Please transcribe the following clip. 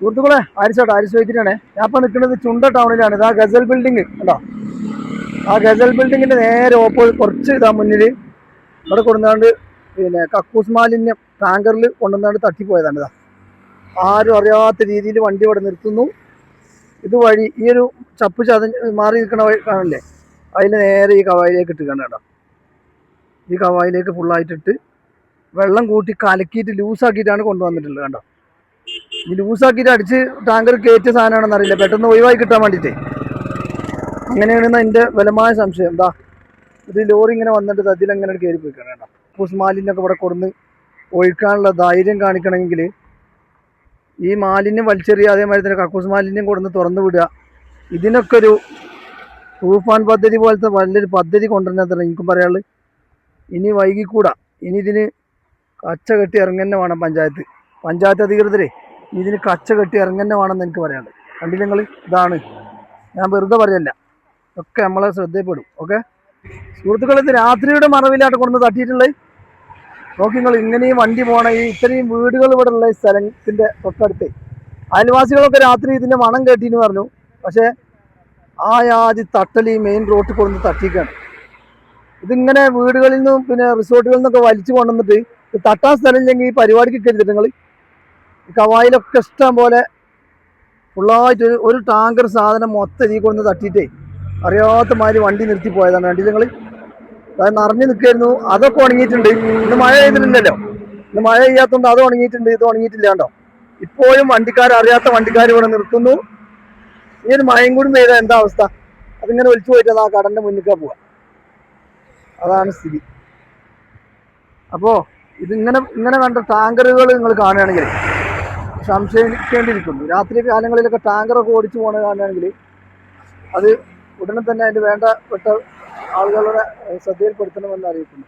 സുഹൃത്തുക്കളെ, ആരിസ് വൈദ്യരാണ്. ഞാൻ ഇപ്പോൾ നിൽക്കുന്നത് ചുണ്ട ടൗണിലാണ്. ഇതാ ഗസൽ ബിൽഡിങ് ഉണ്ടോ? ആ ഗസൽ ബിൽഡിങ്ങിന്റെ നേരെ കുറച്ച് ഇതാ മുന്നിൽ ഇവിടെ കൊണ്ടുവന്നാണ്ട് പിന്നെ കക്കൂസ് മാലിന്യം ടാങ്കറിൽ കൊണ്ടുവന്നാണ്ട് തട്ടിപ്പോയതാണ്. ഇതാ ആരും അറിയാത്ത രീതിയിൽ വണ്ടി ഇവിടെ നിർത്തുന്നു. ഇതുവഴി ഈ ഒരു ചപ്പ് മാറി നിൽക്കണ കാണില്ലേ, അതിൽ നേരെ ഈ കവായിലേക്ക് ഇട്ട് കണ്ടോ. ഈ കവായിലേക്ക് ഫുള്ളായിട്ടിട്ട് വെള്ളം കൂട്ടി കലക്കിയിട്ട് ലൂസാക്കിയിട്ടാണ് കൊണ്ടുവന്നിട്ടുള്ളത്. കണ്ടോ, ഈ ലൂസാക്കിയിട്ട് അടിച്ച് ടാങ്കർ കയറ്റിയ സാധനമാണെന്ന് അറിയില്ല, പെട്ടെന്ന് ഒഴിവായി കിട്ടാൻ വേണ്ടിയിട്ട്. അങ്ങനെയാണെന്ന് എൻ്റെ ബലമായ സംശയം. എന്താ ഇത് ലോറി ഇങ്ങനെ വന്നിട്ട് അതിലെങ്ങനെ കയറി പോയിക്കണം. കേട്ടോ, കക്കൂസ് മാലിന്യമൊക്കെ ഇവിടെ കൊടുന്ന് ഒഴിക്കാനുള്ള ധൈര്യം കാണിക്കണമെങ്കിൽ ഈ മാലിന്യം വലിച്ചെറിയുക, അതേമാതിരി തന്നെ കക്കൂസ് മാലിന്യം കൊടുന്ന് തുറന്നു വിടുക, ഇതിനൊക്കെ ഒരു തൂഫാൻ പദ്ധതി പോലത്തെ വലിയൊരു പദ്ധതി കൊണ്ടുവരുന്നതാണ് എനിക്കും പറയാനുള്ളത്. ഇനി വൈകിക്കൂടാ. ഇനി ഇതിന് കച്ച കെട്ടി ഇറങ്ങന്നെ വേണം പഞ്ചായത്ത് അധികൃതരെ. ഇതിന് കച്ച കെട്ടി ഇറങ്ങന്നെ വേണമെന്ന് എനിക്ക് പറയാനുള്ളത്. കണ്ടില്ല നിങ്ങൾ, ഇതാണ് ഞാൻ വെറുതെ പറയല്ല, ഒക്കെ നമ്മളെ ശ്രദ്ധയിൽപ്പെടും. ഓക്കെ സുഹൃത്തുക്കൾ, ഇത് രാത്രിയുടെ മറവിലായിട്ട് കൊണ്ടു തട്ടിയിട്ടുള്ളത്. നോക്കി നിങ്ങൾ, ഇങ്ങനെയും വണ്ടി പോകണ ഈ ഇത്രയും വീടുകൾ ഇവിടെ ഉള്ള സ്ഥലത്തിൻ്റെ തൊട്ടടുത്ത് അയൽവാസികളൊക്കെ രാത്രി ഇതിൻ്റെ മണം കേട്ടിന്ന് പറഞ്ഞു. പക്ഷേ ആ യാതി തട്ടൽ ഈ മെയിൻ റോഡിൽ കൊണ്ടു തട്ടിക്കാണ്. ഇതിങ്ങനെ വീടുകളിൽ നിന്നും പിന്നെ റിസോർട്ടുകളിൽ നിന്നൊക്കെ വലിച്ചു കൊണ്ടുവന്നിട്ട് തട്ടാൻ സ്ഥലമില്ലെങ്കിൽ ഈ പരിപാടിക്ക് കരുതിട്ട് നിങ്ങൾ ഈ കവായിലൊക്കെ ഇഷ്ടം പോലെ ഫുള്ളായിട്ട് ഒരു ടാങ്കർ സാധനം മൊത്തം ഇതിൽ കൊണ്ടു തട്ടിയിട്ടേ അറിയാത്ത മാതിരി വണ്ടി നിർത്തി പോയതാണ്. കണ്ടില്ല നിങ്ങൾ, അത് നിറഞ്ഞു നിൽക്കായിരുന്നു. അതൊക്കെ ഉണങ്ങിയിട്ടുണ്ട്. ഇന്ന് മഴ പെയ്തിട്ടില്ലല്ലോ, ഇന്ന് മഴ പെയ്യാത്തതുകൊണ്ട് അത് ഉണങ്ങിയിട്ടുണ്ട്, ഇത് ഉണങ്ങിയിട്ടില്ല. കണ്ടോ, ഇപ്പോഴും അറിയാത്ത വണ്ടിക്കാർ ഇവിടെ നിർത്തുന്നു. ഈ ഒരു മഴയും കൂടി പെയ്താൽ എന്താ അവസ്ഥ? അതിങ്ങനെ ഒലിച്ചു പോയിട്ട് ആ കടന്റെ മുന്നിലേക്കാ പോവാ. അതാണ് സ്ഥിതി. അപ്പോൾ ഇങ്ങനെ കണ്ട ടാങ്കറുകൾ നിങ്ങൾ കാണുകയാണെങ്കിൽ സംശയിക്കേണ്ടിയിരിക്കുന്നു. രാത്രി കാലങ്ങളിലൊക്കെ ടാങ്കറൊക്കെ ഓടിച്ചു പോകണ കാണുകയാണെങ്കിൽ അത് ഉടനെ തന്നെ അതിന് വേണ്ടപ്പെട്ട ആളുകളുടെ ശ്രദ്ധയിൽപ്പെടുത്തണമെന്ന് അറിയിക്കുന്നു.